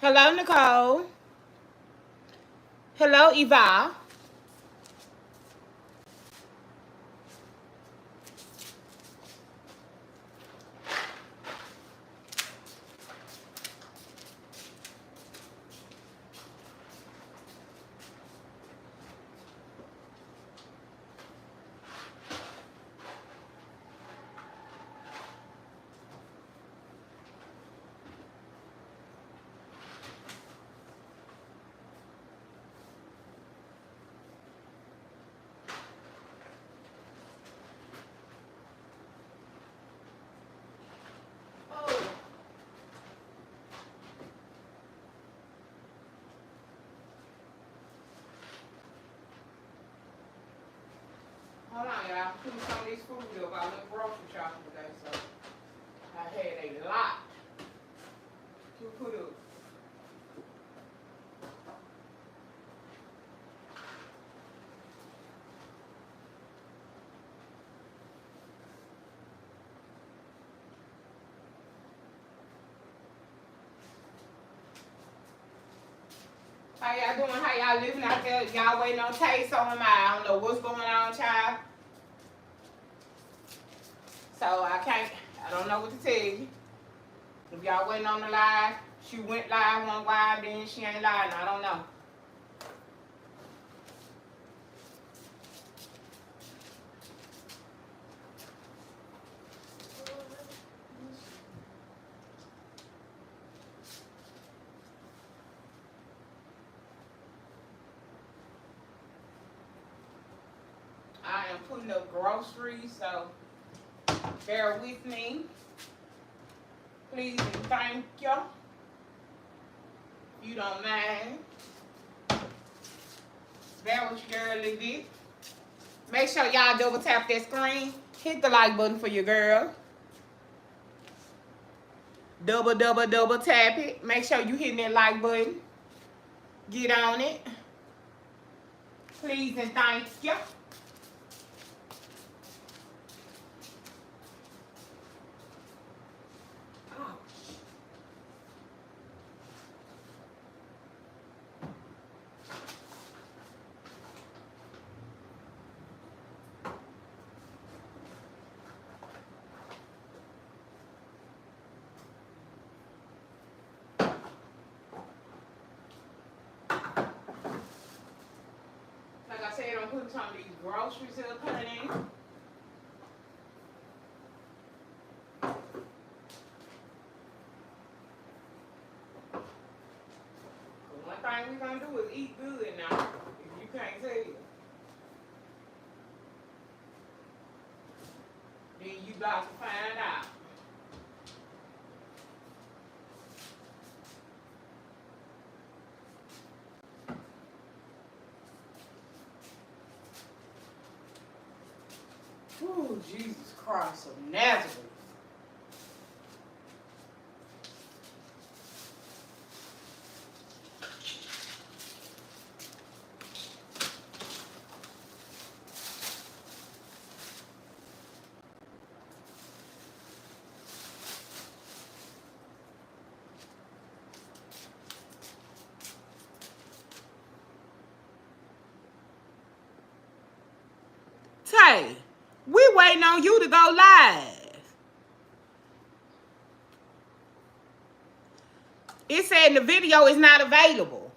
Hello, Nicole. Hello, Eva. Oh, hold on, y'all. I'm putting some of these food up. I went grocery shopping today, so I had a lot to put up. How y'all doing? How y'all living out there? Y'all waiting on taste on my. I don't know what's going on, child. So I don't know what to tell you. If y'all waiting on the live, she went live one while, then she ain't live. I don't know. I am putting up groceries, so bear with me. Please and thank you. If you don't mind. Bear with your girl a little bit. Make sure y'all double tap that screen. Hit the like button for your girl. Double tap it. Make sure you hitting that like button. Get on it. Please and thank you. Oh. Like I said, I'm putting some of these groceries up, honey. One thing we're gonna do is eat good now. If you can't tell you. Then you about to find out. Oh, Jesus Christ of Nazareth. Tay, we waiting on you to go live. It said the video is not available.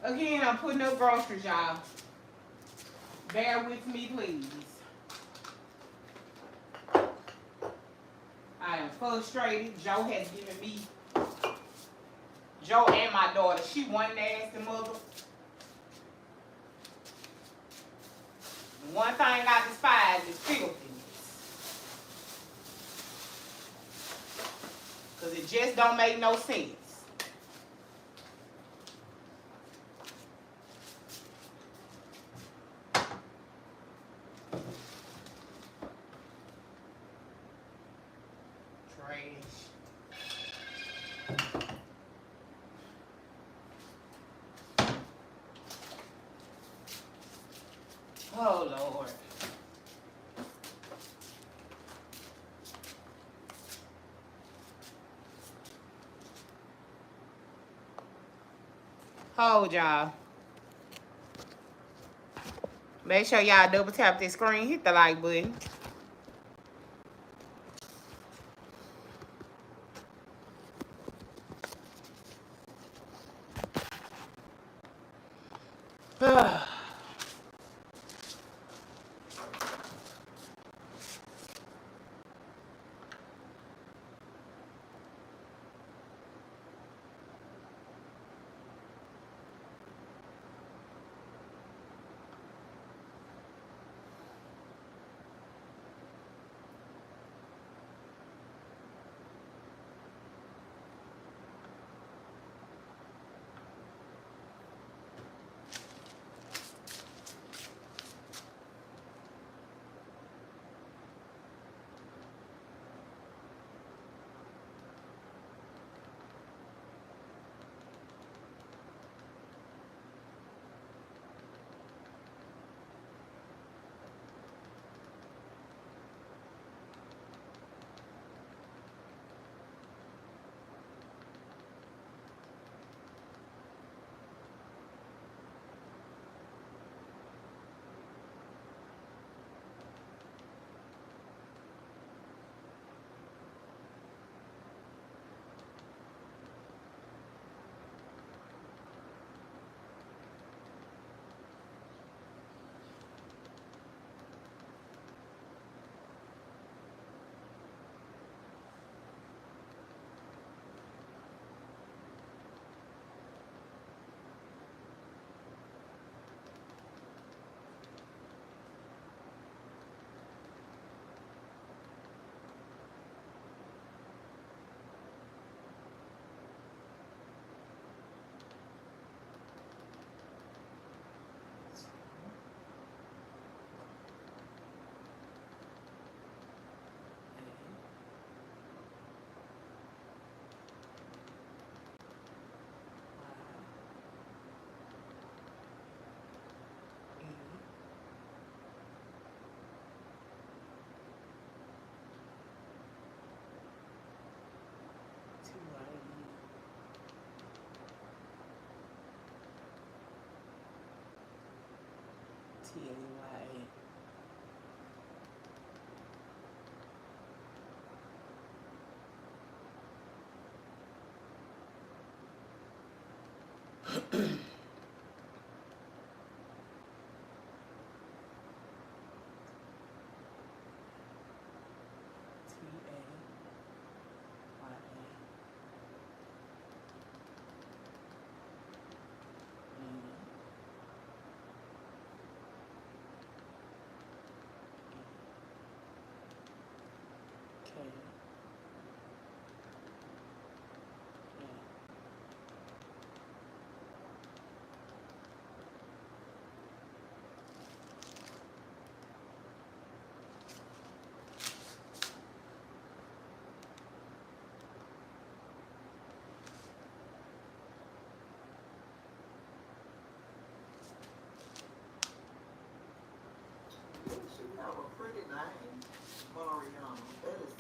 Again, I'm putting up groceries, y'all. Bear with me, please. I am frustrated. Joe has given me, Joe and my daughter, she one nasty mother. The one thing I despise is filthiness. Because it just don't make no sense. Oh, Lord. Hold, y'all. Make sure y'all double tap this screen. Hit the like button.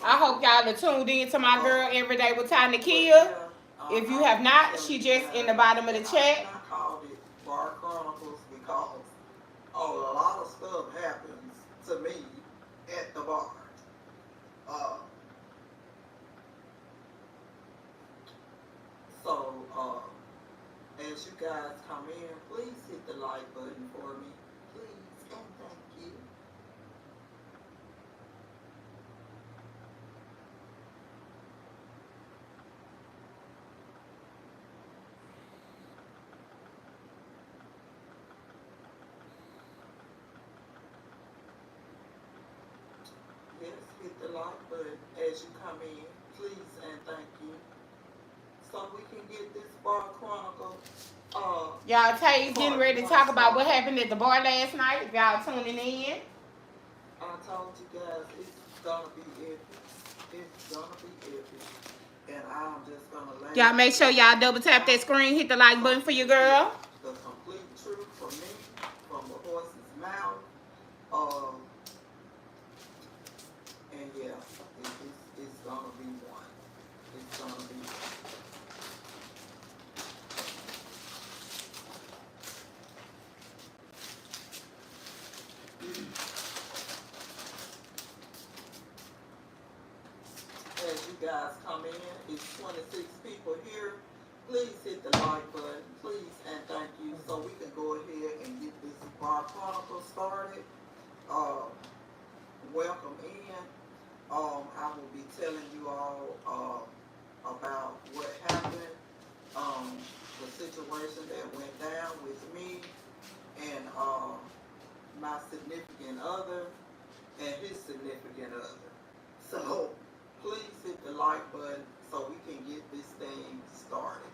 I hope y'all are tuned in to my girl Every Day with Ty Nakia. If you have not, she just in the bottom of the chat. I called it Bar Chronicles because a lot of stuff happens to me at the bar. As as you guys come in, please hit the like button for me. Please and thank you. Yes, hit the like button as you come in, please and thank you. So we can get this Bar Chronicle. Y'all, Tay getting ready to talk about what happened at the bar last night. If y'all tuning in, I told you guys it's gonna be epic. It's gonna be epic. And I'm just gonna let y'all make sure y'all double tap that screen, hit the like button for your girl. The complete truth from me, from the horse's mouth. Um, and yeah, it's gonna be one. It's gonna be one. As you guys come in, it's 26 people here. Please hit the like button, please and thank you, so we can go ahead and get this Bar Chronicle started. Welcome in. I will be telling you all about what happened, the situation that went down with me and my significant other and his significant other. So please hit the like button so we can get this thing started.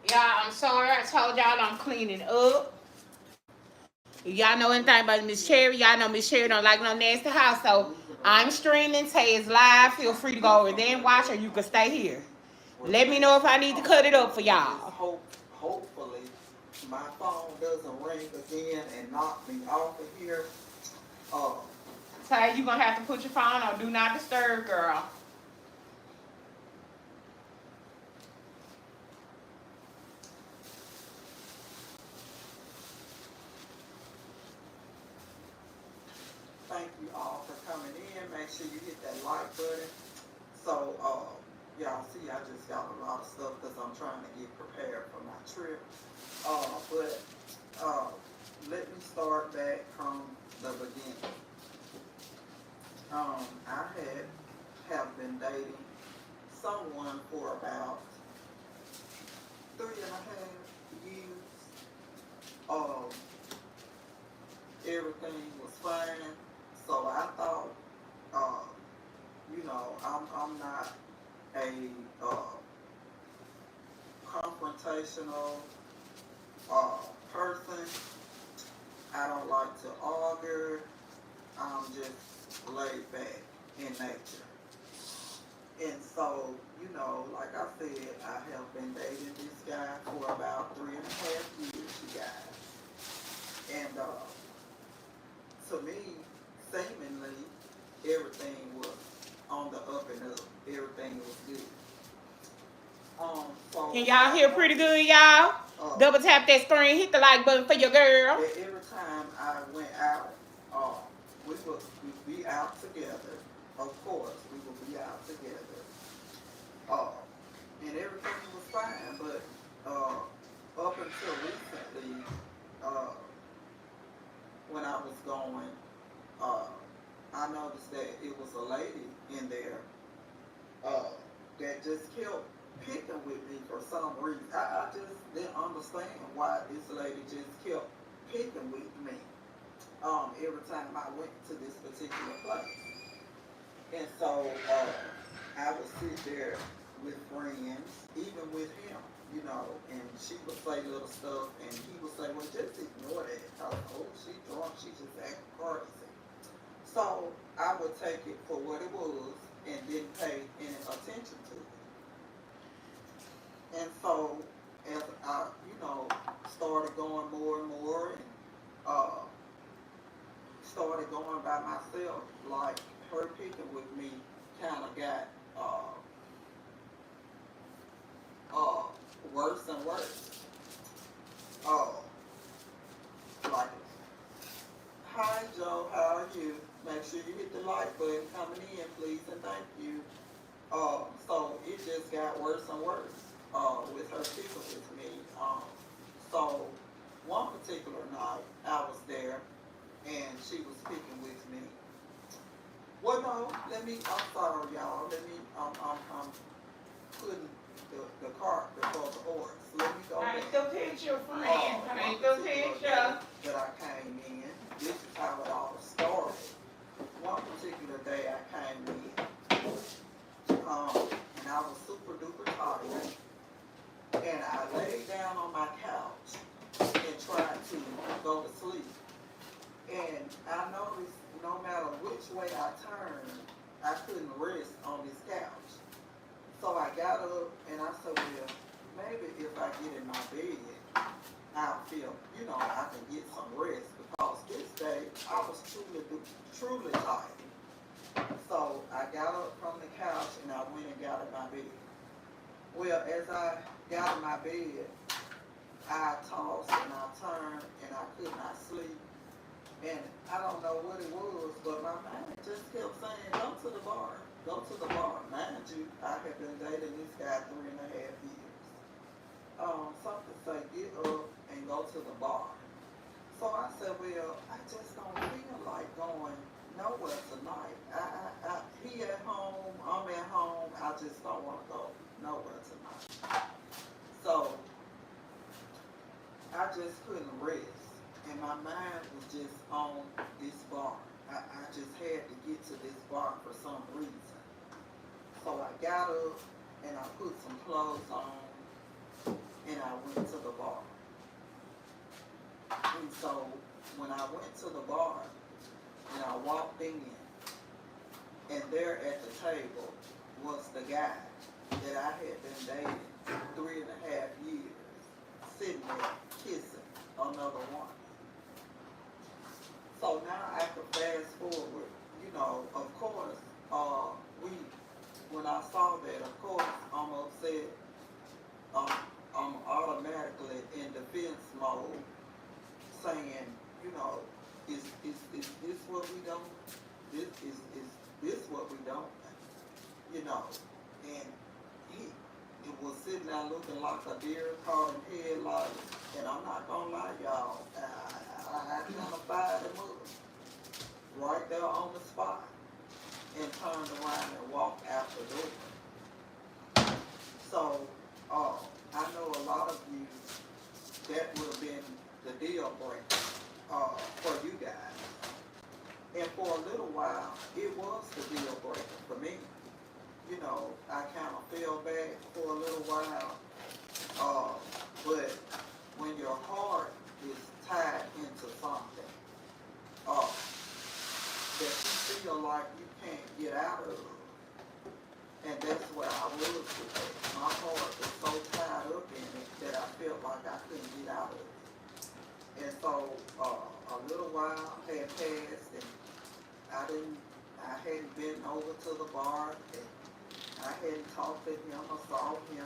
Y'all, I'm sorry. I told y'all I'm cleaning up. If y'all know anything about Miss Cherry, y'all know Miss Cherry don't like no nasty house. So I'm streaming. Tay is live. Feel free to go over there and watch, or you can stay here. Let me know if I need to cut it up for y'all. Hopefully, my phone doesn't ring again and knock me off of here. Tay, you gonna have to put your phone on do not disturb, girl. Thank you all for coming in. Make sure you hit that like button. So, y'all see, I just got a lot of stuff because I'm trying to get prepared for my trip. Let me start back from the beginning. I have been dating someone for about 3.5 years. Everything was fine. So I thought, I'm not a confrontational person. I don't like to argue. I'm just laid back in nature. And so, like I said, I have been dating this guy for about 3.5 years, you guys. And to me, seemingly, everything was on the up and up. Everything was good. Can y'all hear pretty good, y'all? Double tap that screen, hit the like button for your girl. Every time I went out, we would be out together. Of course, we would be out together. And everything was fine, but up until recently, when I was going, I noticed that it was a lady in there that just kept picking with me for some reason. I just didn't understand why this lady just kept picking with me every time I went to this particular place. And so I would sit there with friends, even with him, and she would say little stuff, and he would say, well, just ignore that. I was, oh, she drunk, she just acting crazy. So I would take it for what it was, and didn't pay any attention to it. And so as I, started going more and more, and uh, started going by myself, like her picking with me kind of got uh, worse and worse. Uh, like, hi Joe, how are you? Make sure you hit the like button coming in, please, and thank you. So it just got worse and worse with her picking with me. So one particular night I was there and she was picking with me. Well, no, I'm sorry, y'all. I'm putting the cart before the horse. Let me go Paint back. the picture, friend. Paint One the particular picture. day that I came in, this is how it all started. One particular day I came in, and I was super duper tired, and I laid down on my couch and tried to go to sleep. And I noticed no matter which way I turned, I couldn't rest on this couch. So I got up and I said, well, maybe if I get in my bed, I'll feel, I can get some rest, because this day I was truly tired. So I got up from the couch and I went and got in my bed. Well, as I got in my bed, I tossed and I turned and I could not sleep. And I don't know what it was, but my mind just kept saying, go to the bar. Go to the bar. Mind you, I have been dating this guy 3.5 years. Something say, get up and go to the bar. So I said, well, I just don't feel like going nowhere tonight. He at home, I'm at home. I just don't want to go nowhere tonight. So I just couldn't rest. And my mind was just on this bar. I just had to get to this bar for some reason. So I got up and I put some clothes on and I went to the bar. And so when I went to the bar and I walked in, and there at the table was the guy that I had been dating 3.5 years, sitting there kissing another one. So now I can fast forward, of course, when I saw that, of course, I'm upset. I'm automatically in defense mode, saying, is this what we don't? Is this what we don't? And he was sitting there looking like a deer caught in headlights, and I'm not gonna lie, y'all, I kind of fired him up right there on the spot and turned around and walked out the door. So, I know a lot of you, that would have been the deal breaker for you guys. And for a little while, it was the deal breaker for me. I kind of fell back for a little while. But when your heart is tied into something that you feel like you can't get out of, and that's where I was today. My heart was so tied up in it that I felt like I couldn't get out of it. And so a little while had passed, and I hadn't been over to the bar, and I hadn't talked to him or saw him.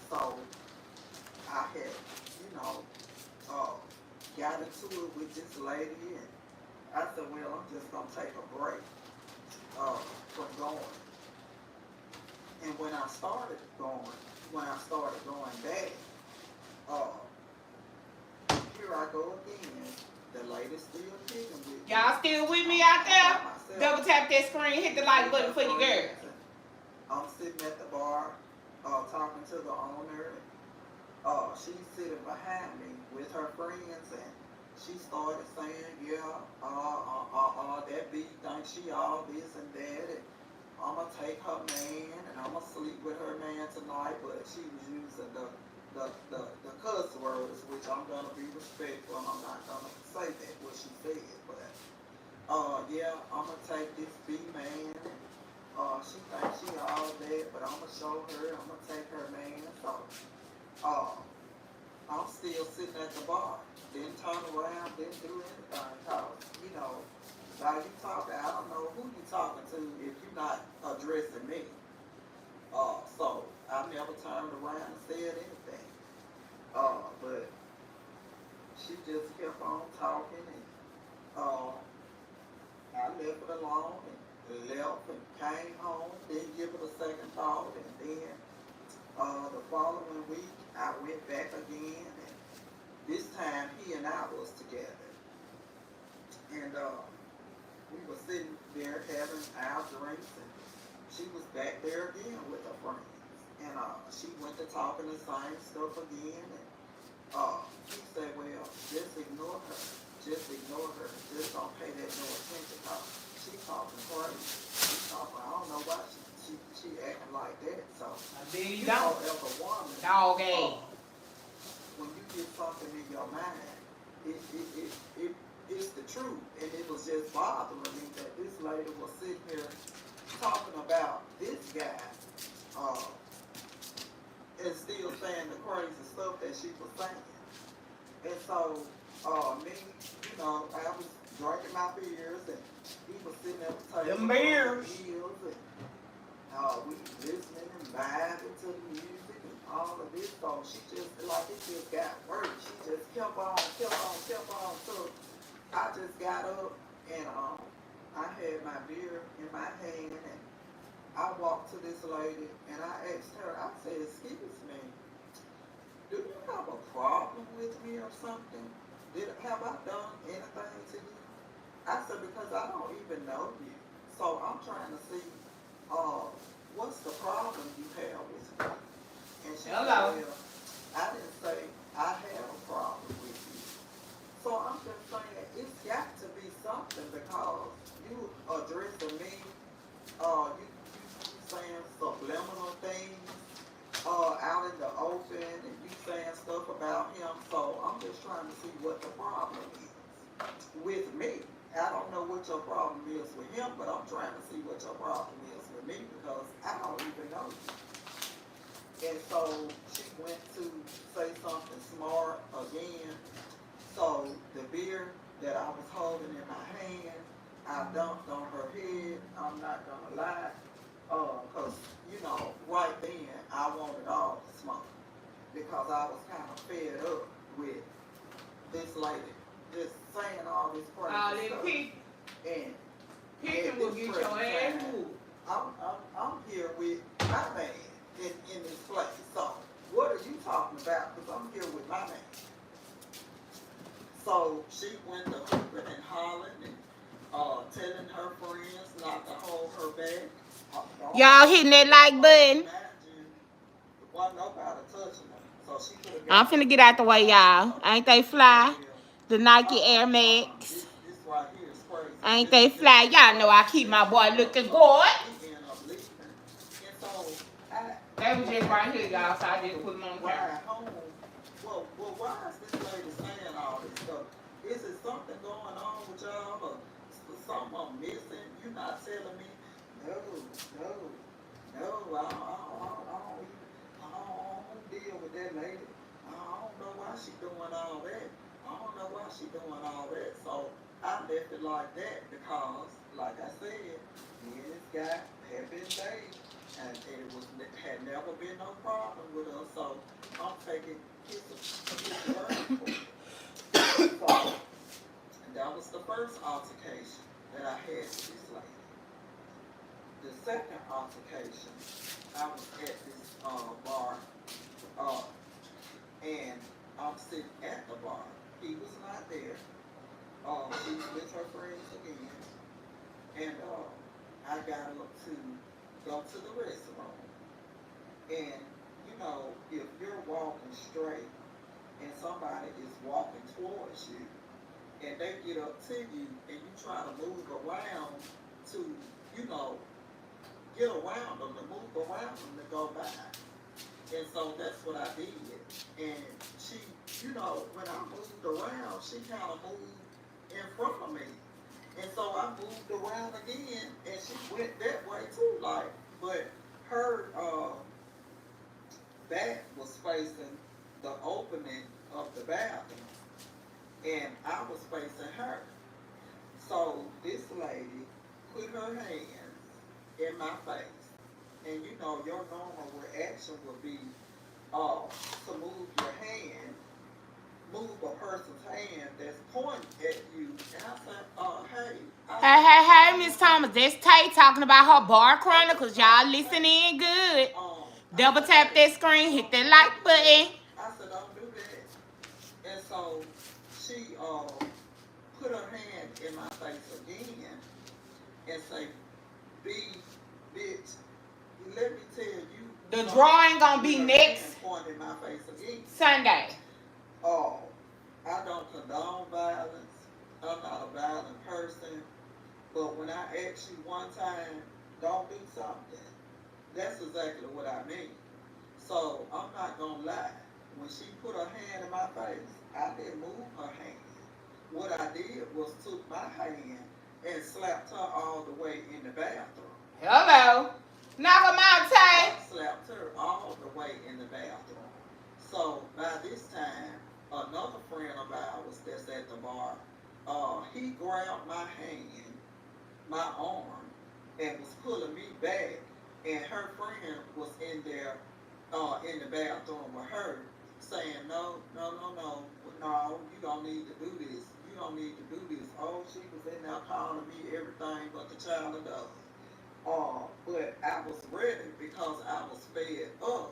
So I had, got into it with this lady, and I said, well, I'm just going to take a break from going. And when I started going back, here I go again. The lady's still kicking with me. Y'all still with me out there? Double tap that screen, hit the like button for your girl. I'm sitting at the bar, talking to the owner. She's sitting behind me with her friends, and she started saying, yeah, that B thinks she all this and that, and I'm going to take her man, and I'm going to sleep with her man tonight. But she was using the cuss words, which I'm going to be respectful, and I'm not going to say that, what she said. But yeah, I'm gonna take this B man. She thinks she all that, but I'm gonna show her. I'm gonna take her man. So, uh, I'm still sitting at the bar. Didn't turn around, didn't do anything. Cause you know, while you talking, I don't know who you talking to if you're not addressing me. So I never turned around and said anything. But she just kept on talking, and I left it alone and left and came home. Didn't give it a second thought, and then the following week I went back again, and this time he and I was together, and we were sitting there having our drinks, and she was back there again with her friends, and she went to talking the same stuff again, and he said, well, just ignore her. Just ignore her. Just don't pay that no attention. Cause she talking crazy. She talking, I don't know why she acting like that. So, There you know, go. as a woman, Dog ass. when you get something in your mind, it's the truth. And it was just bothering me that this lady was sitting here talking about this guy, and still saying the crazy stuff that she was saying. And so, me, you know, I was drinking my beers, and he was sitting at the table. Them beers. And we listening and vibing to the music and all of this. So she just, like, it just got worse. She just kept on. So I just got up, and I had my beer in my hand, and I walked to this lady, and I asked her, I said, excuse me, do you have a problem with me or something? Have I done anything to you? I said, because I don't even know you. So I'm trying to see, what's the problem you have with me? And she said, well, I didn't say I had a problem with you. So I'm just saying, it's got to be something, because you addressing me, you saying subliminal things, out in the open, and you saying stuff about him. So I'm just trying to see what the problem is with me. I don't know what your problem is with him, but I'm trying to see what your problem is with me, because I don't even know you. And so she went to say something smart again. So the beer that I was holding in my hand, I dumped on her head. I'm not gonna lie. Cause you know, right then I wanted all the smoke, because I was kind of fed up with this lady just saying all this crazy All this stuff. picking And will get your ass moved. I'm here with my man in this place. So what are you talking about? Because I'm here with my man. So she went to hooping and hollering and telling her friends not to hold her back. Y'all hitting that like button. Wasn't nobody touching her. So she could've I'm finna get out the way, y'all. Ain't they fly? The Nike Air Max. This right here is crazy. Ain't they fly? Y'all know I keep my boy looking good. He ended up leaving. And so They was just right here, y'all, so I just put them on camera. ride home. Well, why is this lady saying all this stuff? Is it something going on with y'all, or something I'm missing? You not telling me? No, I don't deal with that lady. I don't know why she doing all that. So I left it like that, because, like I said, me and this guy had been dating, and had never been no problem with us. So I'm taking his word for it. So that was the first altercation that I had with this lady. The second altercation, I was at this bar, and I'm sitting at the bar. He was not there. She was with her friends again, and I got up to go to the restroom. And you know, if you're walking straight and somebody is walking towards you, and they get up to you, and you try to move around to, you know, get around them, to move around them to go by. And so that's what I did. And she, you know, when I moved around, she kind of moved in front of me. And so I moved around again, and she went that way too. Like, but her back was facing the opening of the bathroom, and I was facing her. So this lady put her hands in my face, and you know your normal reaction would be to move your hand, move a person's hand that's pointing at you, and I said, hey. Hey, Miss Thomas, that's Tay talking about her bar chronicles. Y'all listen in good. Double tap that screen, hit that like button. I said, don't do that. And so she put her hand in my face again and say, bitch, let me tell you. The drawing gonna be next in my face again. Sunday. Oh, I don't condone violence. I'm not a violent person. But when I ask you one time, don't do something, that's exactly what I mean. So I'm not gonna lie. When she put her hand in my face, I didn't move her hand. What I did was took my hand and slapped her all the way in the bathroom. Hello. Knock 'em out, Tay. I slapped her all the way in the bathroom. So by this time, another friend of ours that's at the bar, he grabbed my hand, my arm, and was pulling me back. And her friend was in there, in the bathroom with her, saying, no, you don't need to do this. You don't need to do this. Oh, she was in there calling me everything but the child of God. But I was ready because I was fed up.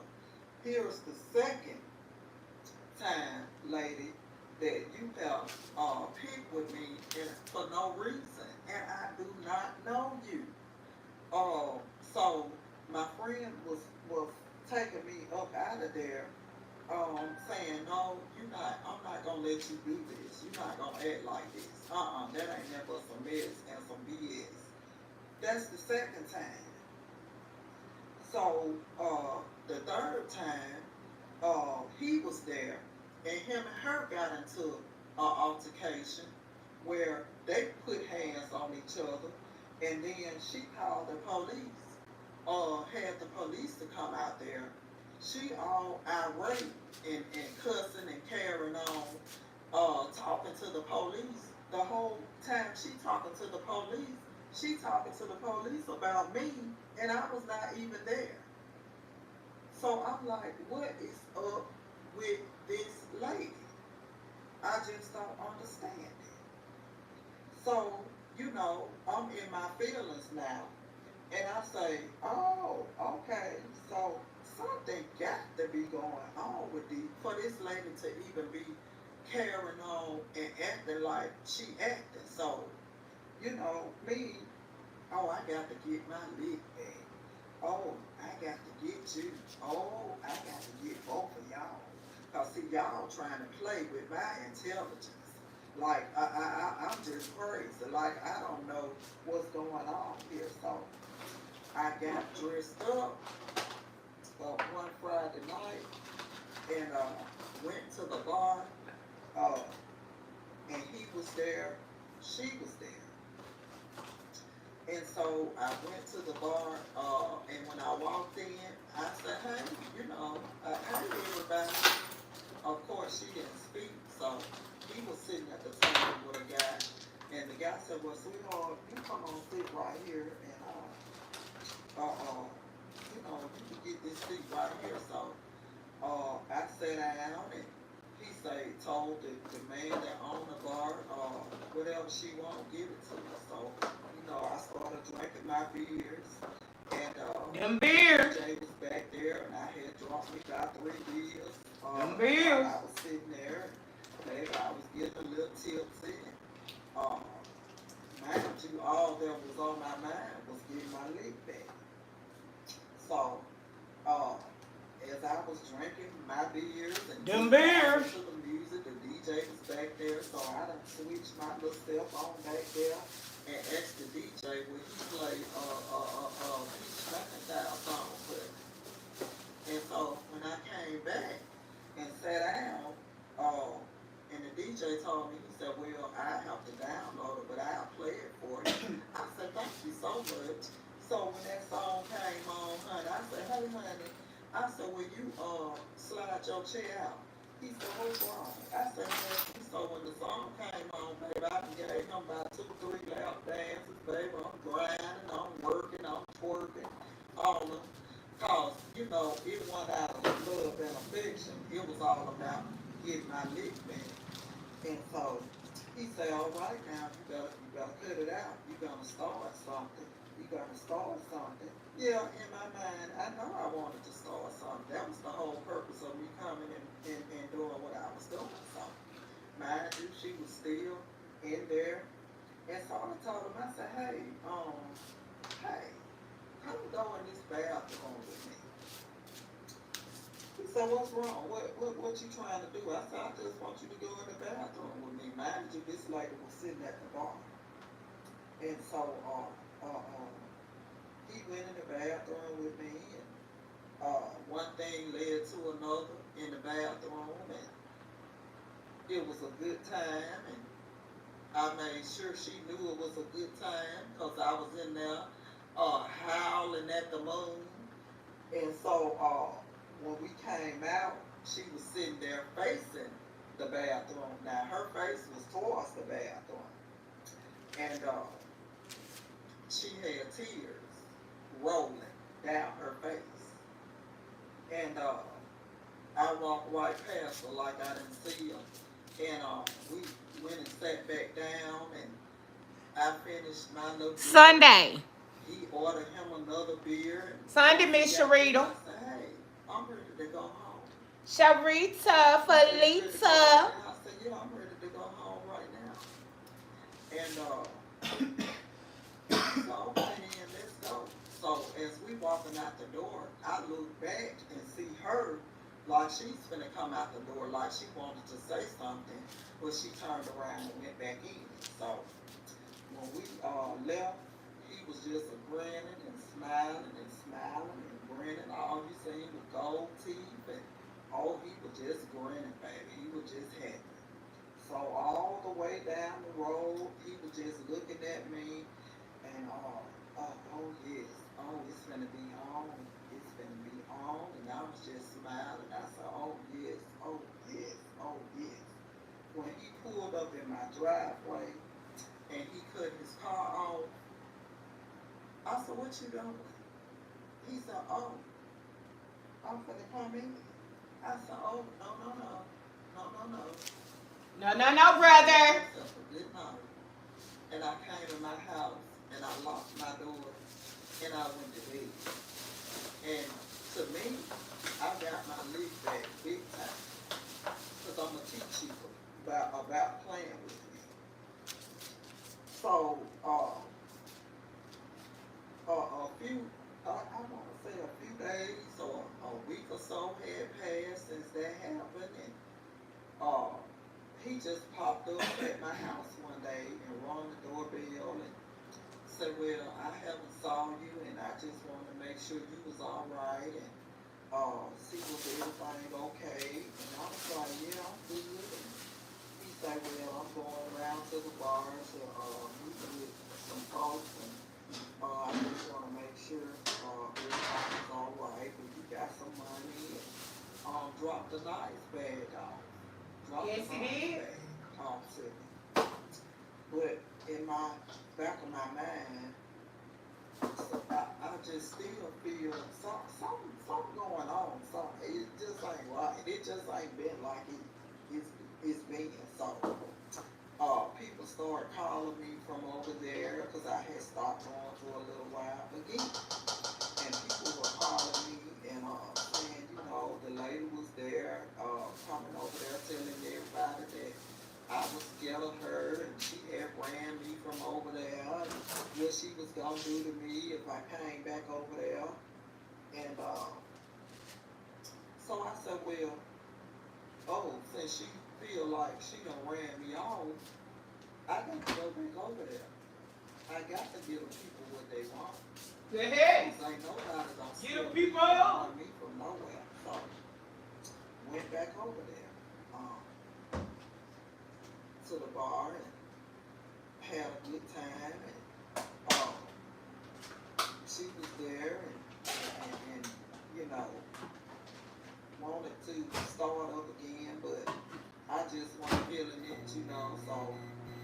Here's the second time, lady, that you have picked with me for no reason, and I do not know you. So my friend was taking me up out of there, saying, no, I'm not gonna let you do this. You're not gonna act like this. That ain't never some mess and some BS. That's the second time. So the third time, he was there, and him and her got into an altercation where they put hands on each other, and then she called the police, had the police to come out there. She all irate and cussing and carrying on, talking to the police. The whole time she talking to the police, she talking to the police about me, and I was not even there. So I'm like, what is up with this lady? I just don't understand it. So, I'm in my feelings now. And I say, oh, okay, so something got to be going on for this lady to even be carrying on and acting like she acting. So, me, oh, I got to get my lick back. Oh, I got to get you. Oh, I got to get both of y'all. Because, see, y'all trying to play with my intelligence. Like, I'm just crazy. Like, I don't know what's going on here. So, I got dressed up one Friday night and went to the bar. And he was there. She was there. And so I went to the bar, and when I walked in, I said, hey, hey, everybody. Of course, she didn't speak, so he was sitting at the table with a guy, and the guy said, well, sweetheart, you come on, sit right here, and, you can get this seat right here. So I sat down, and he told the man that owned the bar, whatever she wanted, give it to her. So, I started drinking my beers, and them beers. DJ was back there, and I had drunk me about 3 beers. Them beers. I was sitting there, maybe I was getting a little tipsy. Mind you, all that was on my mind was getting my lick back. So, as I was drinking my beers and them beers to the music, the DJ was back there, so I done switched my little cell phone back there and asked the DJ would he play Peach McIntyre song for me. And so when I came back and sat down, and the DJ told me, he said, well, I have to download it, but I'll play it for I said, "Will you slide your chair out?" He said, "What's wrong?" I said, "Man," so when the song came on, baby, I done gave him about 2, 3 lap dances, baby. I'm grinding, I'm working, I'm twerking, all of them. Cause, you know, it wasn't out of love and affection. It was all about getting my lick back. And so he said, "All right now, you gotta cut it out. You're gonna start something. You're gonna start something." Yeah, in my mind, I know I wanted to start something. That was the whole purpose of me coming and doing what I was doing. So mind you, she was still in there. And so I told him, I said, hey, come go in this bathroom with me. He said, "What's wrong? What you trying to do?" I said, "I just want you to go in the bathroom with me." Mind you, this lady was sitting at the bar. And so he went in the bathroom with me, and one thing led to another in the bathroom, and it was a good time, and I made sure she knew it was a good time because I was in there howling at the moon. And so when we came out, she was sitting there facing the bathroom. Now her face was towards the bathroom, and she had tears rolling down her face. And I walked right past her like I didn't see her. And we went and sat back down, and I finished my little beer. Sunday. He ordered him another beer. Sunday, Miss Sharita. I said, "Hey, I'm ready to go home." Sharita, Felita. I said, "Yeah, I'm ready to go home right now." And so, okay, then let's go. So as we walking out the door, I look back and see her like she's finna come out the door, like she wanted to say something, but she turned around and went back in. So when we left, he was just grinning and smiling and grinning. All you seen was gold teeth, and he was just grinning, baby. He was just happy. So all the way down the road, he was just looking at me, and oh yes, it's gonna be on, it's gonna be on, and I was just smiling. I said, "Oh yes, oh yes, oh yes." When he pulled up in my driveway and he cut his car off, I said, "What you doing?" He said, "Oh, I'm gonna come in." I said, "Oh, no, no, no, no, no, no." No, brother. Good night. And I came to my house and I locked my door and I went to bed. And to me, I got my league back big time, because I'm gonna teach you about playing with me. So I want to say a few days or a week or so had passed since that happened, and he just popped up at my house one day and rang the doorbell and said, "Well, I haven't saw you, and I just wanted to make sure you was all right and see was everything okay." And I was like, "Yeah, I'm good." And he said, "Well, I'm going around to the bar to meet with some folks, and I just want to make sure everything's all right. But you got some money." And dropped a nice bag off. Yes, he did. Off to me. But in my back of my mind, I just still feel something going on. It just ain't right. It just ain't been like it's been. So people started calling me from over there because I had stopped going for a little while again. And people were calling me and saying, you know, the lady was there, coming over there telling everybody that I was scared of her and she had ran me from over there and what she was gonna do to me if I came back over there. And so I said, "Well, since she feel like she done ran me off, I got to go back over there. I got to give the people what they want." Hey. Because ain't nobody gonna Get steal the people out. me from nowhere. So went back over there to the bar and had a good time, and she was there, and you know, to start up again, but I just wasn't feeling it, you know, so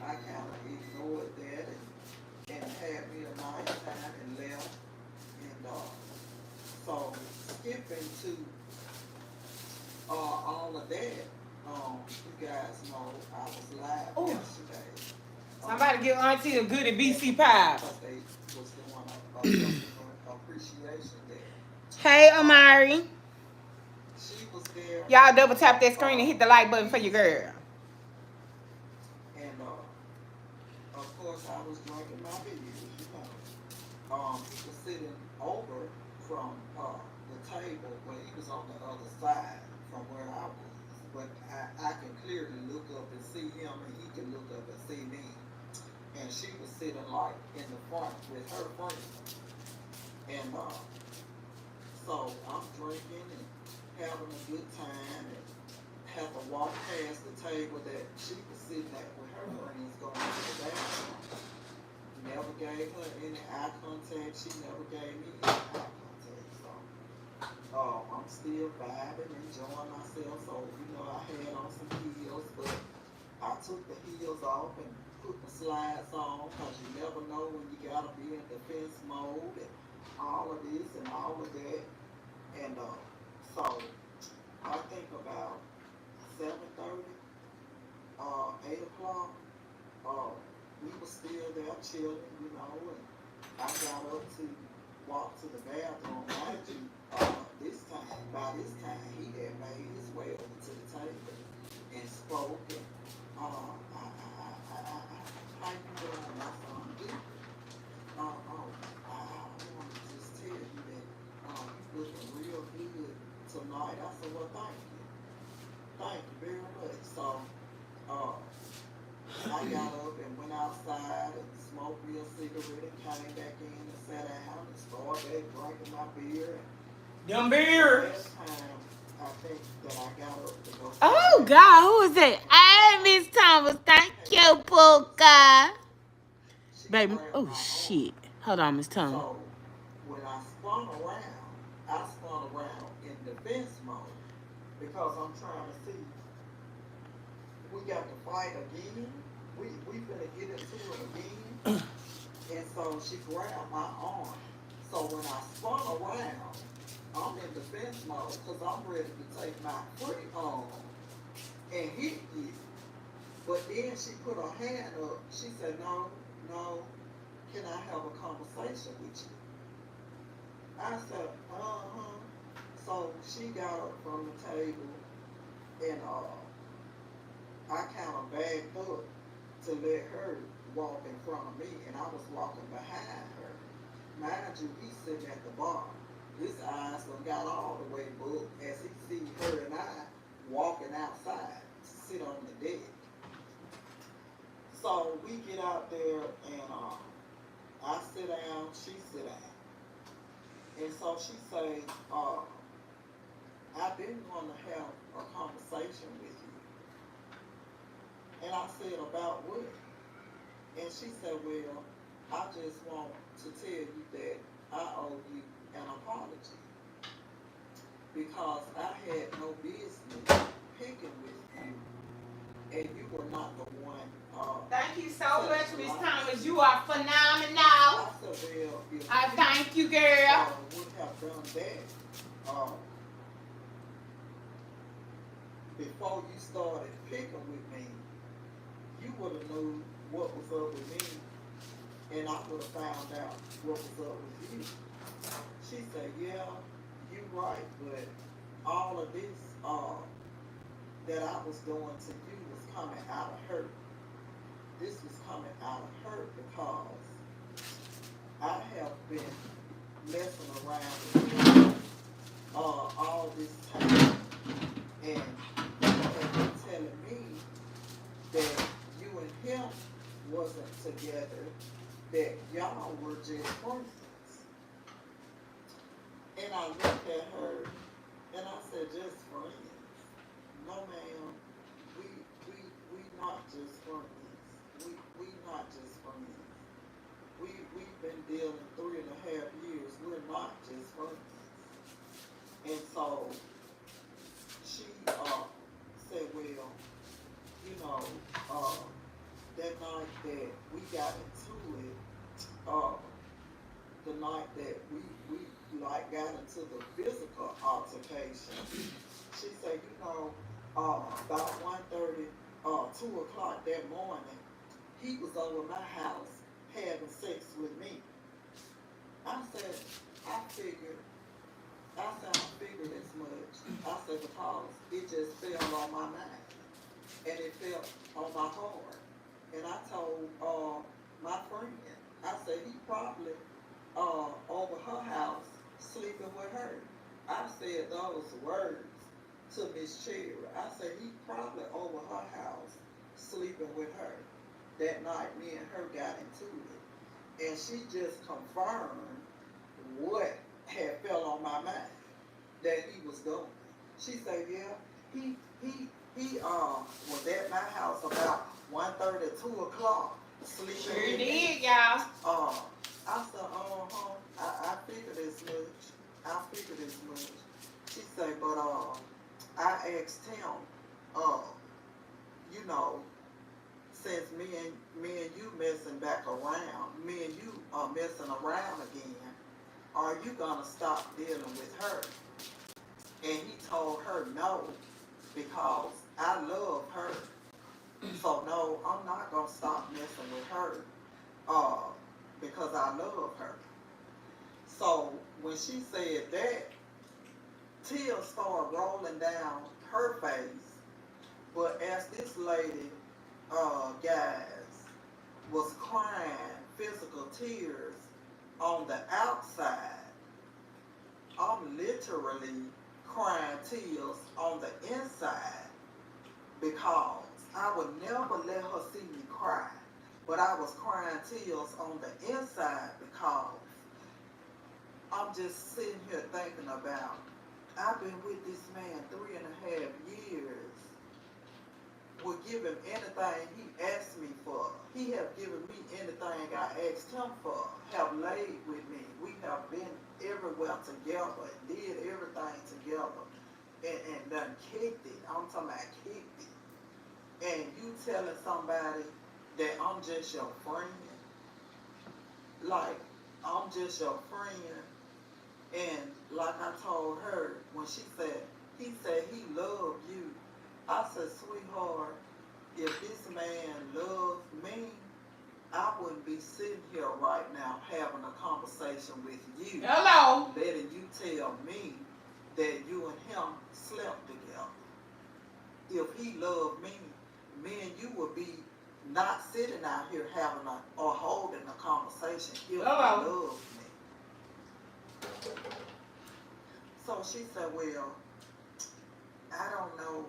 I kind of ignored that and had me a nice time and left. And so skipping to all of that, you guys know I was live Ooh. yesterday. Somebody give Auntie a good at BC Pie. Because they was doing a customer appreciation day. Hey, Amari. She was there. Y'all double tap that screen and hit the like button for your girl. And of course I was drinking my beer, you know. He was sitting over from the table when he was on the other side from where I was. But I can clearly look up and see him, and he can look up and see me. And she was sitting like in the front with her friend. And so I'm drinking and having a good time, and have to walk past the table that she was sitting at with her friends going to the bathroom. Never gave her any eye contact. She never gave me any eye contact. So I'm still vibing, enjoying myself. So, you know, I had on some heels, but I took the heels off and put the slides on, because you never know when you gotta be in defense mode and all of this and all of that. And so I think about 7:30, 8 o'clock, we were still there chilling, you know, and I got up to walk to the bathroom. Mind you, by this time, he had made his way over to the table and spoke, and how you doing, my son? Good. I want to just tell you that you looking real good tonight. I said, well, thank you. Thank you very much. So, I got up and went outside and smoked me a cigarette and came back in and sat down and started back drinking my beer. Them beers. Last time, I think that I got up to go. Oh, God, who is that? Hey, Miss Thomas. Thank you, Pooka. Baby, oh, shit. Hold on, Miss Thomas. So, when I spun around in defense mode, because I'm trying to see, we got to fight again. We finna get into it again. And so she grabbed my arm. So when I spun around, I'm in defense mode because I'm ready to take my free arm and hit you. But then she put her hand up. She said, no, can I have a conversation with you? I said, So she got up from the table, and I kind of backed up to let her walk in front of me, and I was walking behind her. Mind you, he's sitting at the bar. His eyes got all the way booked as he sees her and I walking outside to sit on the deck. So we get out there, and I sit down, she sit down. And so she say, I've been wanting to have a conversation with you. And I said, about what? And she said, well, I just want to tell you that I owe you an apology. Because I had no business picking with you, and you were not the one. Thank you so much, Miss Thomas. You are phenomenal. I said, well, if I thank you, girl. would have done that before you started picking with me, you would have known what was up with me, and I would have found out what was up with you. She said, yeah, you right, but all of this that I was doing to you was coming out of hurt. This was coming out of hurt because I have been messing around with you all this time, and you have been telling me that you and him wasn't together, that y'all were just friends. And I looked at her and I said, just friends? No, ma'am, we not just friends. We not just friends. We've been dealing 3.5 years. We're not just friends. And so that night that we got into it, uh, the night that we like got into the physical altercation, she said, about 1:30, 2 o'clock that morning, he was over my house having sex with me. I said, I figured, I figured as much. I said, because it just fell on my mind. And it fell on my heart. And I told my friend, I said, he probably over her house sleeping with her. I said those words to Miss Cherry. I said, he probably over her house sleeping with her. That night, me and her got into it. And she just confirmed what had fell on my mind, that he was doing. She said, yeah, he was at my house about 1:30, 2 o'clock, sleeping Sure with me. did, y'all. I said, I figured as much. I figured as much. She said, but I asked him, you know, since me and you messing back around, me and you are messing around again, are you gonna stop dealing with her? And he told her no, because I love her. So no, I'm not gonna stop messing with her, because I love her. So when she said that, tears started rolling down her face. But as this lady, guys, was crying physical tears on the outside, I'm literally crying tears on the inside, because I would never let her see me cry. But I was crying tears on the inside because I'm just sitting here thinking about, I've been with this man 3.5 years, would give him anything he asked me for. He have given me anything I asked him for, have laid with me. We have been everywhere together, did everything together, and done kicked it. I'm talking about kicked it. And you telling somebody that I'm just your friend, like, I'm just your friend. And like I told her, when she said, he said he loved you. I said, sweetheart, if this man loved me, I wouldn't be sitting here right now having a conversation with you. Hello. Letting you tell me that you and him slept together. If he loved me, me and you would be not sitting out here having or holding a conversation if he loved me. So she said, well, I don't know,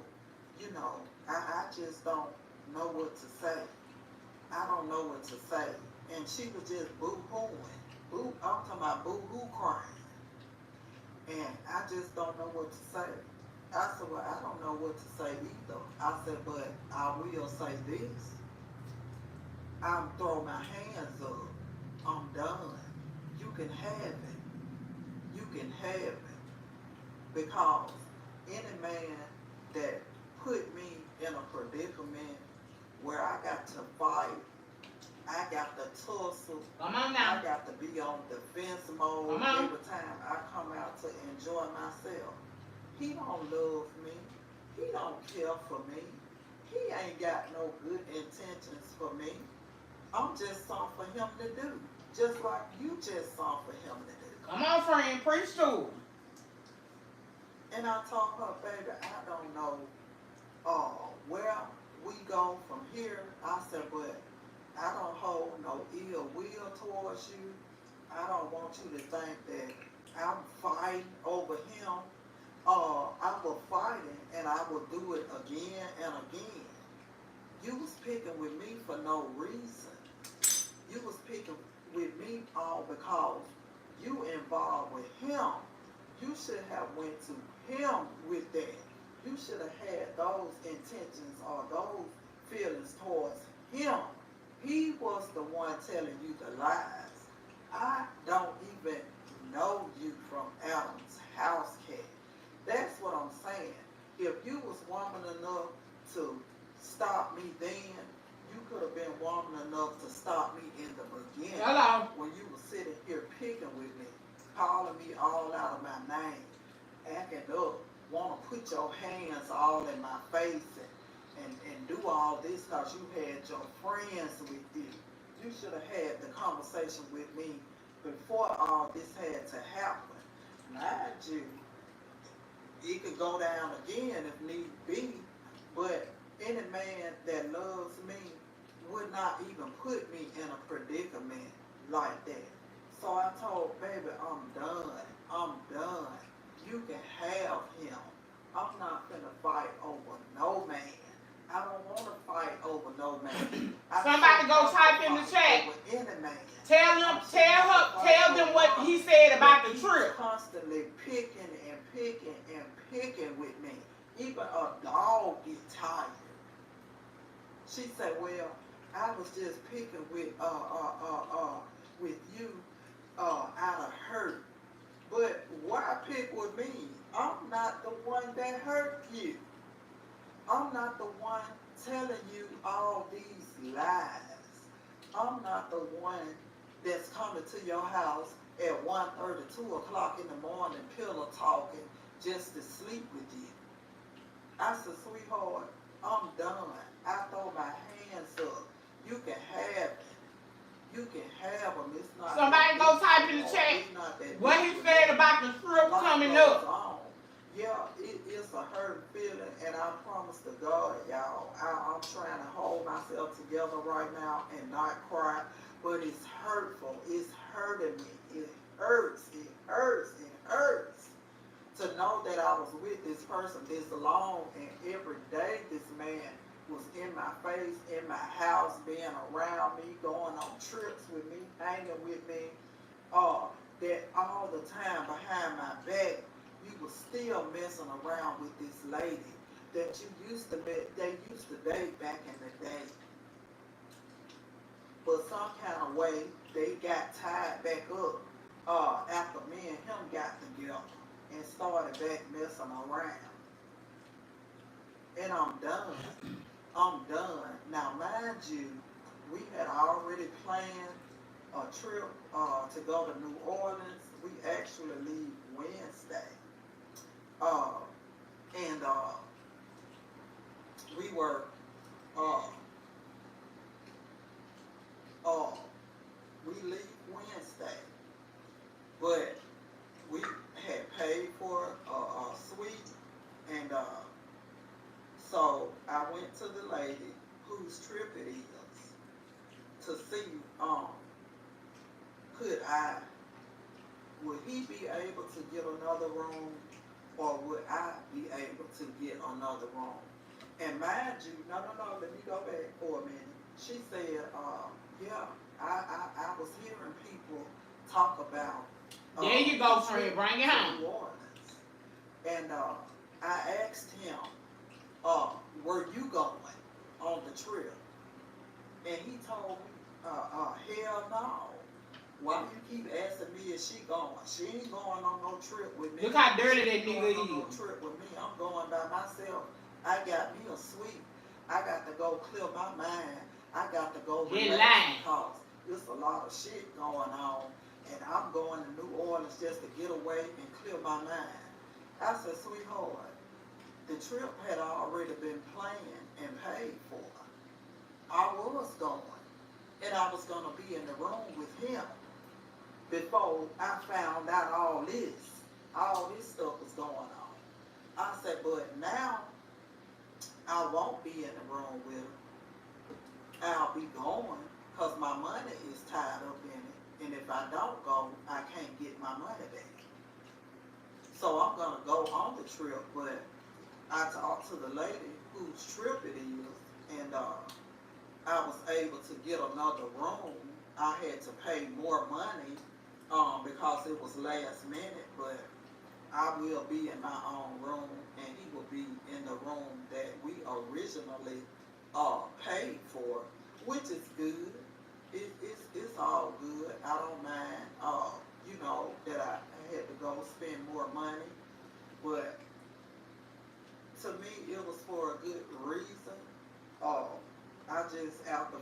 I just don't know what to say. I don't know what to say. And she was just boo-hooing. I'm talking about boo-hoo crying. And I just don't know what to say. I said, well, I don't know what to say either. I said, but I will say this. I'm throwing my hands up. I'm done. You can have it. You can have it. Because any man that put me in a predicament where I got to fight, I got to tussle, Come on now. I got to be on defense mode every time I come out to enjoy myself. He don't love me. He don't care for me. He ain't got no good intentions for me. I'm just something for him to do. Just like you just something for him to do. Come on, friend. Preach to him. And I told her, baby, I don't know where we go from here. I said, but I don't hold no ill will towards you. I don't want you to think that I'm fighting over him. I was fighting, and I would do it again and again. You was picking with me for no reason. You was picking with me all because you involved with him. You should have went to him with that. You should have had those intentions or those feelings towards him. He was the one telling you the lies. I don't even know you from Adam's house, cat. That's what I'm saying. If you was woman enough to stop me then, you could have been woman enough to stop me in the beginning. Hello. When you were sitting here picking with me, calling me all out of my name, acting up, want to put your hands all in my face and do all this because you had your friends with you. You should have had the conversation with me before all this had to happen. Mind you, it could go down again if need be, but any man that loves me would not even put me in a predicament like that. So I told baby, I'm done. I'm done. You can have him. I'm not gonna fight over no man. I don't want to fight over no man. Somebody go type in the chat. Over any man. Tell them what he said about the trip. Constantly picking and picking and picking with me. Even a dog get tired. She said, "Well, I was just picking with you out of hurt. But why pick with me? I'm not the one that hurt you. I'm not the one telling you all these lies. I'm not the one that's coming to your house at 1:30, 2 o'clock in the morning, pillow talking just to sleep with you." I said, "Sweetheart, I'm done." I throw my hands up. You can have it. You can have them. It's not. Somebody go type in the chat what he said about the trip coming up. Yeah, it's a hurt feeling, and I promise to God, y'all, I'm trying to hold myself together right now and not cry, but it's hurtful. It's hurting me. It hurts. It hurts. It hurts to know that I was with this person this long, and every day this man was in my face, in my house, being around me, going on trips with me, hanging with me, that all the time behind my back, you were still messing around with this lady that they used to date back in the day. But some kind of way, they got tied back up after me and him got together and started back messing around. And I'm done. I'm done. Now, mind you, we had already planned a trip to go to New Orleans. We actually leave Wednesday. And we were, we leave Wednesday, but we had paid for a suite, and so I went to the lady whose trip it is to see, would he be able to get another room, or would I be able to get another room? And mind you, no, let me go back for a minute. She said, yeah, I was hearing people talk about. There you go, friend. Bring it home. New Orleans. And I asked him, were you going on the trip? And he told me, hell no. Why you keep asking me if she going? She ain't going on no trip with me. Look how dirty that nigga is. No trip with me. I'm going by myself. I got me a suite. I got to go clear my mind. I got to go relax because there's a lot of shit going on, and I'm going to New Orleans just to get away and clear my mind. I said, sweetheart, the trip had already been planned and paid for. I was going, and I was going to be in the room with him before I found out all this stuff was going on. I said, but now I won't be in the room with him. I'll be going because my money is tied up in it, and if I don't go, I can't get my money back. So I'm going to go on the trip, but I talked to the lady whose trip it is, and I was able to get another room. I had to pay more money because it was last minute, but I will be in my own room, and he will be in the room that we originally paid for, which is good. It's all good. I don't mind, that I had to go spend more money, but to me, it was for a good reason. I just, after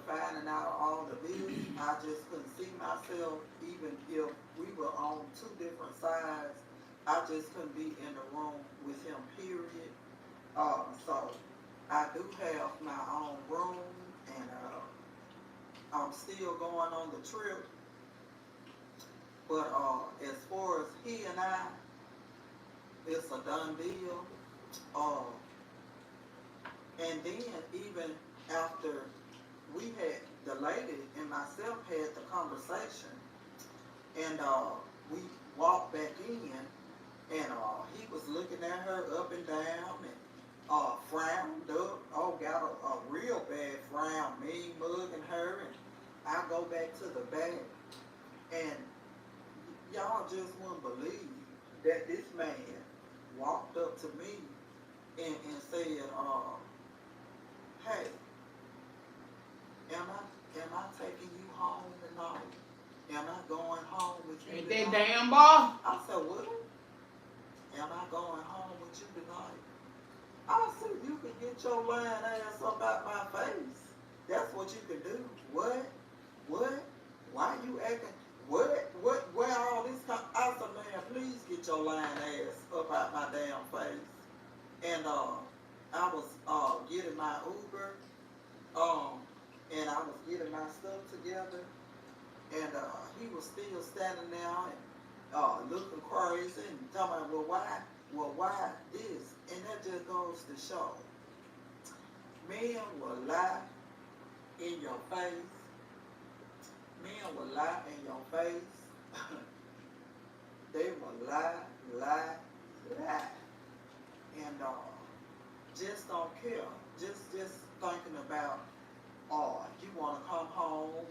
even if we were on two different sides, I just couldn't be in the room with him, period. So I do have my own room, and I'm still going on the trip. But as far as he and I, it's a done deal. Uh, and then even after we had, the lady and myself had the conversation, and we walked back in, and he was looking at her up and down, and frowned up. Oh, got a real bad frown, me mugging her, and I go back to the back, and y'all just wouldn't believe that this man walked up to me and said, hey, am I taking you home tonight? Am I going home with you Ain't tonight? that damn boy? I said, what? Am I going home with you tonight? I said, you can get your lying ass up out my face. That's what you can do. What? Why you acting? Where all this come? I said, man, please get your lying ass up out my damn face. And I was getting my Uber, and I was getting my stuff together, and he was still standing there and looking crazy and talking about, well, why this? And that just goes to show, men will lie in your face. Men will lie in your face. They will lie, and just don't care. Just thinking about, you want to come home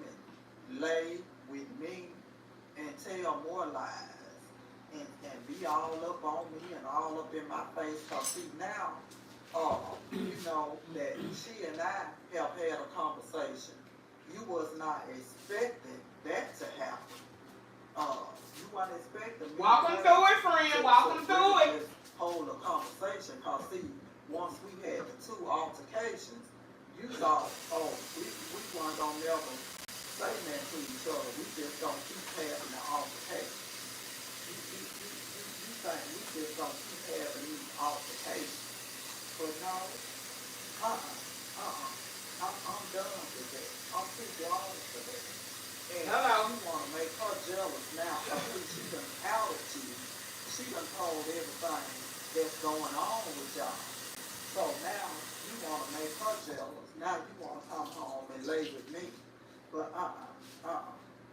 and lay with me and tell more lies and be all up on me and all up in my face. Cause see now, you know that she and I have had a conversation. You was not expecting that to happen. You weren't expecting me. Walk them through it, friend. Walk them through it. Just hold a conversation. Cause see, once we had the two altercations, you thought, we weren't gonna never say that to each other. We just gonna keep having the altercation. You think we just gonna keep having these altercations. But no, I'm done with that. I'm too grown for that. And Hello. you wanna make her jealous now because she done outed you. She done told everything that's going on with y'all. So now you want to make her jealous. Now you want to come home and lay with me. But that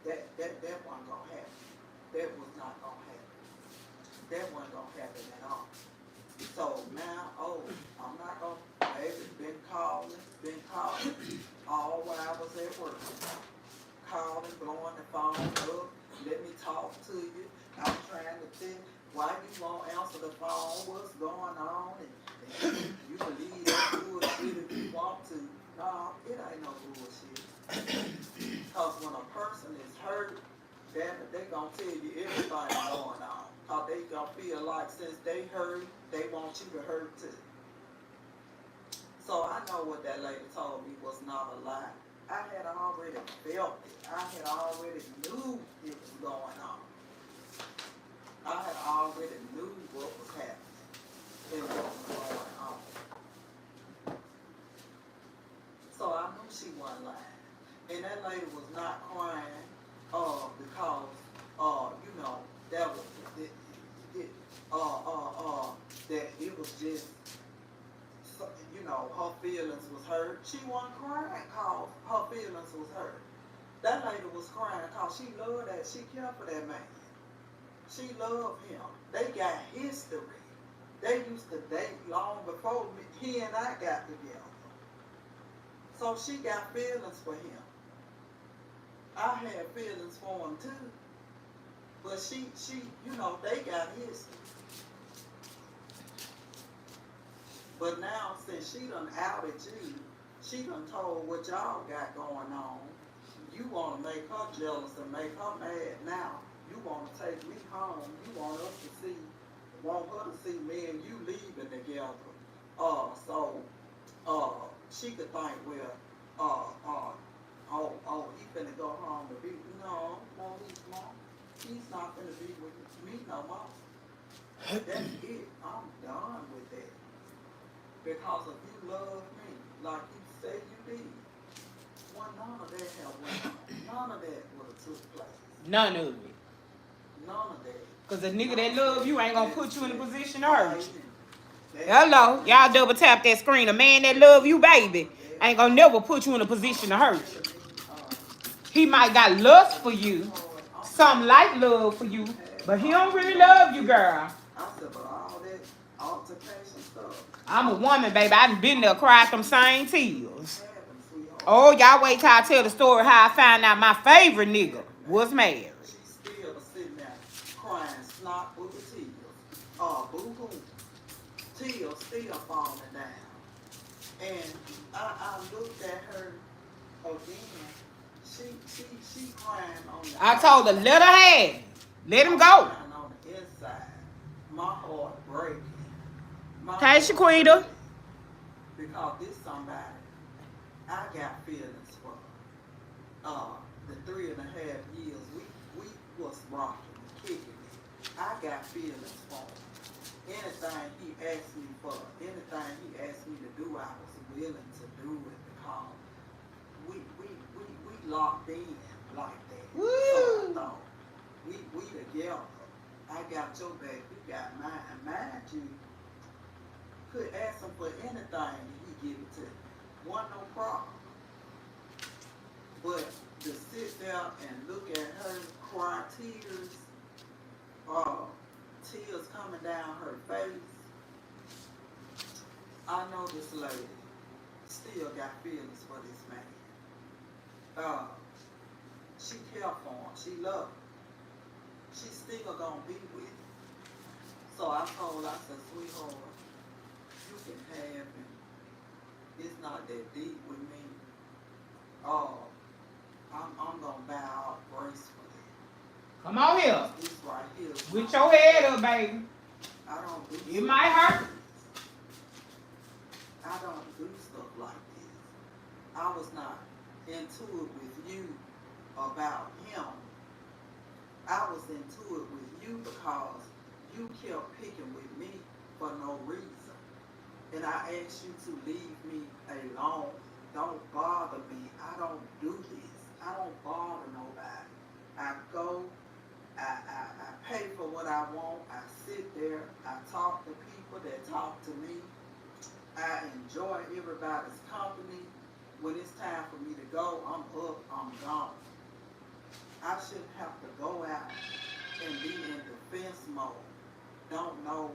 wasn't gonna happen. That was not gonna happen. That wasn't gonna happen at all. So now, I'm not gonna. Baby, been calling all while I was at work. Calling, blowing the phone up. Let me talk to you. I'm trying to think why you won't answer the phone. What's going on? And you believe that bullshit if you want to. No, it ain't no bullshit. Because when a person is hurt, damn it, they gonna tell you everything going on. Because they gonna feel like since they hurt, they want you to hurt too. So I know what that lady told me was not a lie. I had already felt it. I had already knew it was going on. I had already knew what was happening and what was going on. So I knew she wasn't lying. And that lady was not crying because you know, that was that it was just, you know, her feelings was hurt. She wasn't crying because her feelings was hurt. That lady was crying because she loved that. She cared for that man. She loved him. They got history. They used to date long before he and I got together. So she got feelings for him. I had feelings for him too. But she, you know, they got history. But now, since she done outed you, she done told what y'all got going on. You want to make her jealous and make her mad now. You want to take me home. You want her to see me and you leaving together. So she could think, well, he finna go home to be. No, he's not. he's not gonna be with me no more. That's it. I'm done with that. Because if you love me like you say you did, well, none of that have went on. None of that would have took place. None of it. None of that. Because a nigga that love you ain't gonna put you in a position to hurt you. Hello, y'all double tap that screen. A man that love you, baby, ain't gonna never put you in a position to hurt you. He might got lust for you, some like love for you, but he don't really love you, girl. I said, but all that altercation stuff. I'm a woman, baby. I done been there, cried them same tears. Oh, y'all wait till I tell the story how I found out my favorite nigga was married. She's still sitting there crying, snot boo tears. Boo-hoo. Tears still falling down. And I looked at her again. She crying on the I told her, let her have it. Let him go. Crying on the inside. My heart breaking. Hey, Shaquita. Because this somebody I got feelings for. The 3.5 years we was rocking and kicking it. I got feelings for him. Anything he asked me for, anything he asked me to do, I was willing to do it because we locked in like that. Woo. So I thought, we together. I got your back, you got mine. Mind you, could ask him for anything and he give it to me. Wasn't no problem. But to sit there and look at her cry tears, tears coming down her face, I know this lady still got feelings for this man. She care for him, she love him. She still gonna be with him. So I told her, I said, sweetheart, you can have him. It's not that deep with me. I'm gonna bow out gracefully. Come on here. This right here. With your head up, baby. I don't do It might hurt. I don't do stuff like this. I was not into it with you about him. I was into it with you because you kept picking with me for no reason. And I asked you to leave me alone. Don't bother me. I don't do this. I don't bother nobody. I go, I pay for what I want. I sit there. I talk to people that talk to me. I enjoy everybody's company. When it's time for me to go, I'm up, I'm gone. I shouldn't have to go out and be in defense mode. Don't know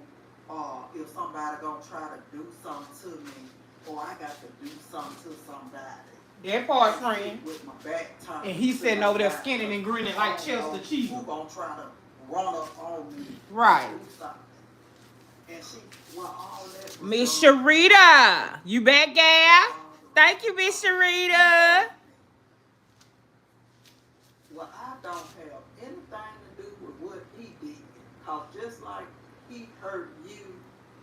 if somebody gonna try to do something to me, or I got to do something to somebody. That part, friend. With my back turned. And he's sitting over there skinning and grinning like Chester Cheese. Who gonna try to run up on me? Right. Do something. And she, well, all that. Miss Sharita, you back, gal? Thank you, Miss Sharita. Well, I don't have anything to do with what he did. Cause just like he hurt you,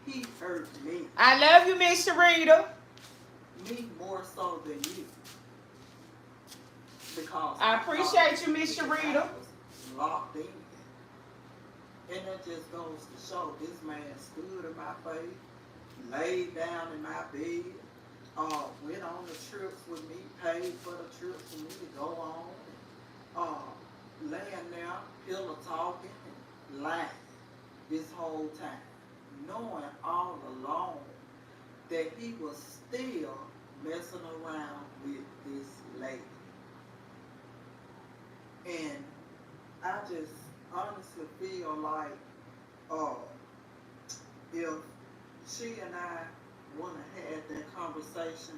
he hurt me. I love you, Miss Sharita. Me more so than you. Because I appreciate you, Miss Sharita. I was locked in. And that just goes to show this man stood in my face, laid down in my bed, went on the trips with me, paid for the trips for me to go on, laying there, pillow talking, and lying this whole time, knowing all along that he was still messing around with this lady. And I just honestly feel like if she and I wouldn't have had that conversation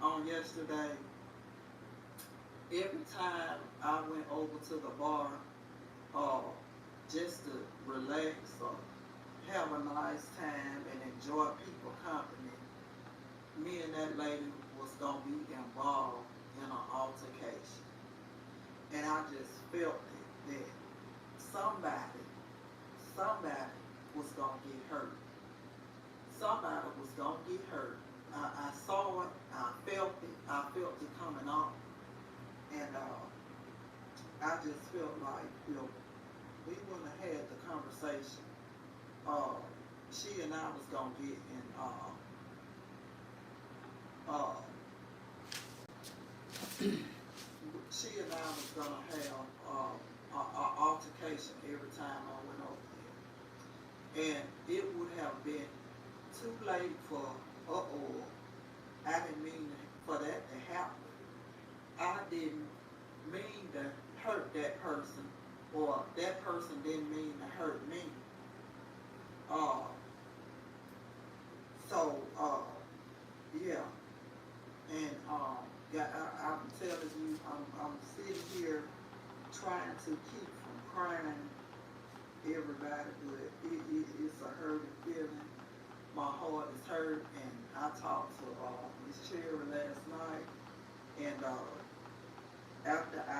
on yesterday, every time I went over to the bar just to relax or have a nice time and enjoy people company, me and that lady was going to be involved in an altercation. And I just felt it, that somebody was going to get hurt. Somebody was going to get hurt. I saw it, I felt it coming on. And I just felt like if had the conversation. She and I was gonna get in uh she and I was gonna have an altercation every time I went over there. And it would have been too late for I didn't mean for that to happen. I didn't mean to hurt that person, or that person didn't mean to hurt me. Uh, so, yeah. And, yeah, I'm telling you, I'm sitting here trying to keep from crying, everybody, but it's a hurting feeling. My heart is hurt, and I talked to Miss Cherry last night, and after I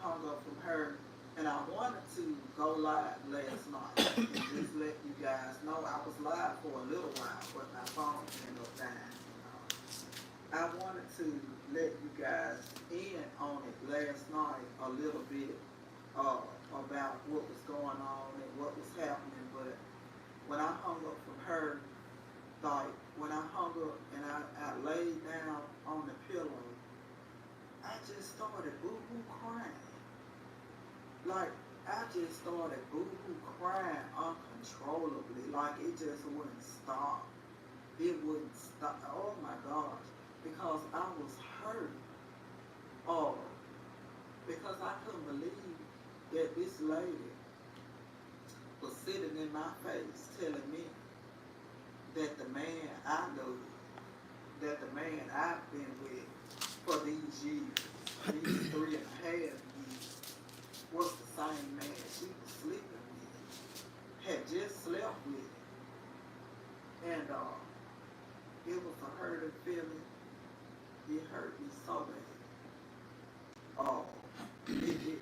hung up from her, and I wanted to go live last night and just let you guys know I was live for a little while, but my phone ended up dying. I wanted to let you guys in on it last night a little bit about what was going on and what was happening, but when I hung up from her, like when I hung up and I laid down on the pillow, I just started boo-hoo crying. Like, I just started boo-hoo crying uncontrollably. Like, it just wouldn't stop. It wouldn't stop. Oh my gosh. Because I was hurt. Oh, because I couldn't believe that this lady was sitting in my face telling me that the man I know, that the man I've been with for these years, these 3.5 years, was the same man she was sleeping with, had just slept with. And it was a hurting feeling. It hurt me so bad. Oh, it really did.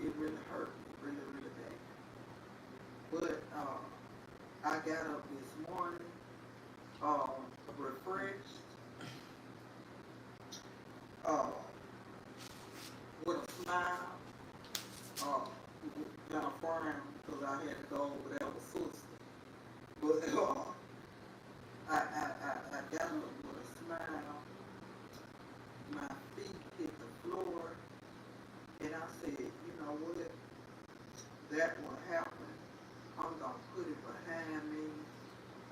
It really hurt me really, really bad. But I got up this morning, refreshed, with a smile, kind of frown because I had to go over there with sister. But I got up with a smile. My feet hit the floor, and I said, you know what? That will happen. I'm gonna put it behind me.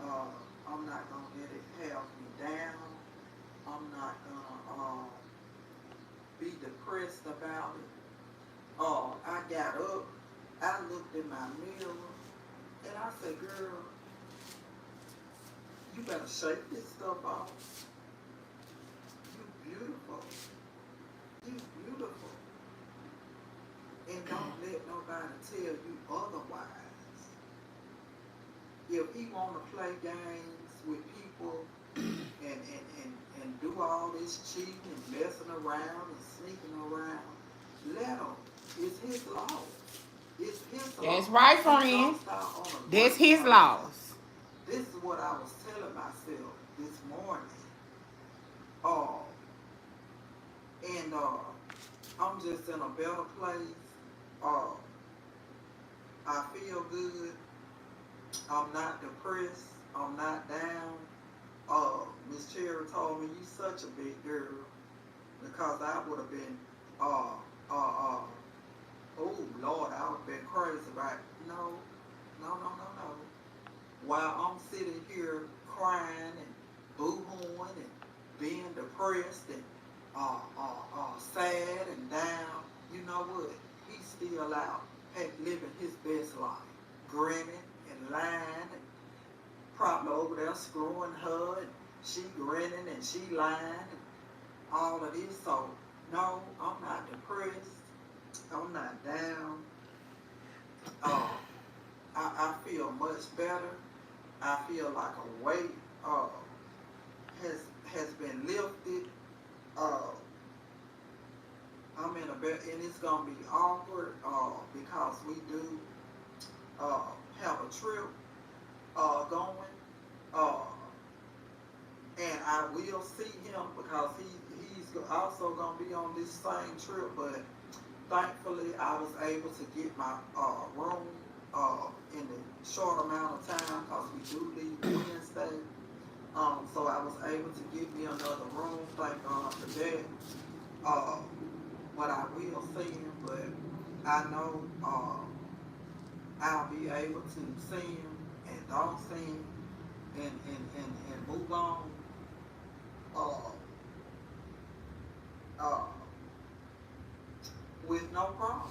I'm not gonna let it have me down. I'm not gonna be depressed about it. I got up, I looked in my mirror, and I said, girl, you better shake this stuff off. You beautiful. You beautiful. And don't let nobody tell you otherwise. If he want to play games with people and do all this cheating and messing around and sneaking around, let him. It's his law. It's his law. That's right, friend. That's his laws. This is what I was telling myself this morning. And I'm just in a better place. I feel good. I'm not depressed. I'm not down. Miss Cherry told me you such a big girl, because I would have been oh Lord, I would have been crazy about it. No. While I'm sitting here crying and boo-hooing and being depressed and sad and down, you know what? He's still out living his best life, grinning and lying and probably over there screwing her, and she grinning and she lying and all of this. So no, I'm not depressed. I'm not down. I feel much better. I feel like a weight has been lifted. I'm in a bed, and it's gonna be awkward because we do have a trip going, and I will see him because he's also gonna be on this same trip, but thankfully, I was able to get my room in a short amount of time because we do leave Wednesday. So I was able to get me another room. Thank God for that. But I will sing, but I know I'll be able to sing and don't sing and move on. Uh, with no problem.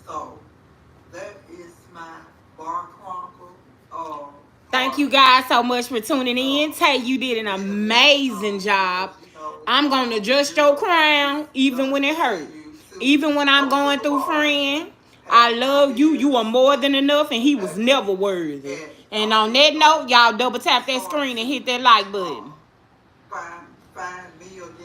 So that is my bar chronicle. Thank you guys so much for tuning in. Tay, you did an amazing job. I'm going to adjust your crown even when it hurts. Even when I'm going through friend. I love you. You are more than enough, and he was never worthy. And on that note, y'all double tap that screen and hit that like button. Find me again.